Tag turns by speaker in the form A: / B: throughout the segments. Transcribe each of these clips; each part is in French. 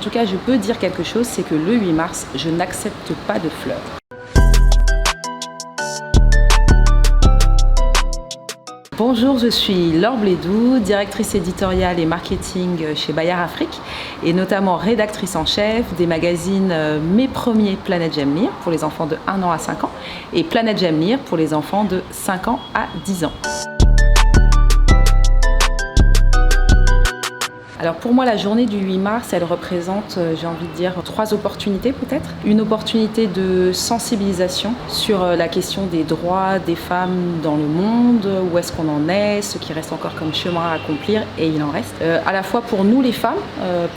A: tout cas, je peux dire quelque chose, c'est que le 8 mars, je n'accepte pas de fleurs. Bonjour, je suis Laure Blédou, directrice éditoriale et marketing chez Bayard Afrique et notamment rédactrice en chef des magazines Mes Premiers Planète Jemmir pour les enfants de 1 an à 5 ans et Planète Jemmir pour les enfants de 5 ans à 10 ans. Alors pour moi, la journée du 8 mars, elle représente, j'ai envie de dire, 3 opportunités peut-être. Une opportunité de sensibilisation sur la question des droits des femmes dans le monde, où est-ce qu'on en est, ce qui reste encore comme chemin à accomplir, et il en reste. À la fois pour nous les femmes,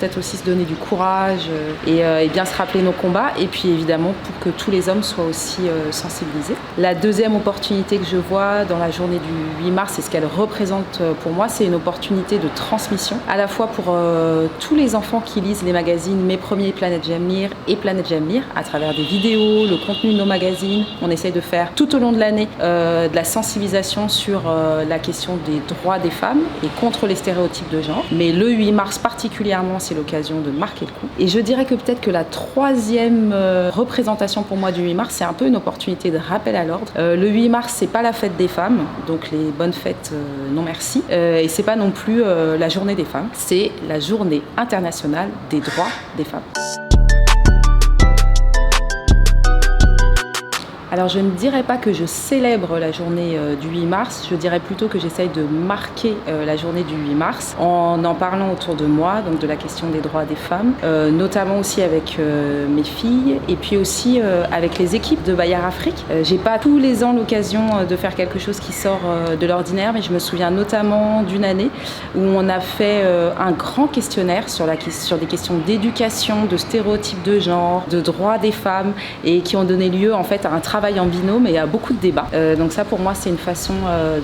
A: peut-être aussi se donner du courage et bien se rappeler nos combats, et puis évidemment pour que tous les hommes soient aussi sensibilisés. La deuxième opportunité que je vois dans la journée du 8 mars, et ce qu'elle représente pour moi, c'est une opportunité de transmission, à la fois pour tous les enfants qui lisent les magazines Mes Premiers Planète Jemmir et Planète Jemmir à travers des vidéos, le contenu de nos magazines. On essaye de faire tout au long de l'année de la sensibilisation sur la question des droits des femmes et contre les stéréotypes de genre. Mais le 8 mars particulièrement, c'est l'occasion de marquer le coup. Et je dirais que peut-être que la troisième représentation pour moi du 8 mars, c'est un peu une opportunité de rappel à l'ordre. Le 8 mars, c'est pas la fête des femmes, donc les bonnes fêtes, non merci. Et c'est pas non plus la journée des femmes, c'est la journée internationale des droits des femmes. Alors je ne dirais pas que je célèbre la journée du 8 mars, je dirais plutôt que j'essaye de marquer la journée du 8 mars en parlant autour de moi, donc de la question des droits des femmes, notamment aussi avec mes filles et puis aussi avec les équipes de Bayard Afrique. J'ai pas tous les ans l'occasion de faire quelque chose qui sort de l'ordinaire, mais je me souviens notamment d'une année où on a fait un grand questionnaire sur des questions d'éducation, de stéréotypes de genre, de droits des femmes et qui ont donné lieu en fait à un travail en binôme et à beaucoup de débats. Donc ça pour moi c'est une façon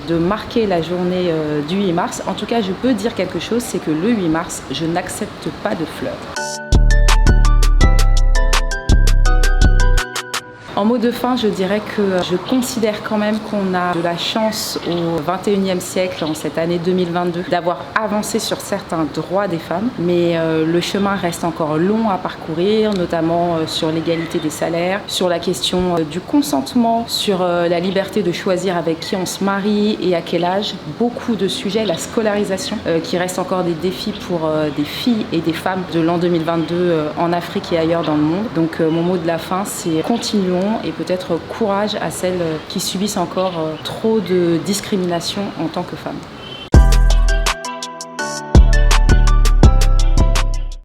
A: de marquer la journée du 8 mars. En tout cas je peux dire quelque chose, c'est que le 8 mars je n'accepte pas de fleurs. En mot de fin, je dirais que je considère quand même qu'on a de la chance au 21e siècle, en cette année 2022, d'avoir avancé sur certains droits des femmes, mais le chemin reste encore long à parcourir, notamment sur l'égalité des salaires, sur la question du consentement, sur la liberté de choisir avec qui on se marie et à quel âge. Beaucoup de sujets, la scolarisation, qui reste encore des défis pour des filles et des femmes de l'an 2022 en Afrique et ailleurs dans le monde. Donc mon mot de la fin, c'est continuons et peut-être courage à celles qui subissent encore trop de discrimination en tant que femmes.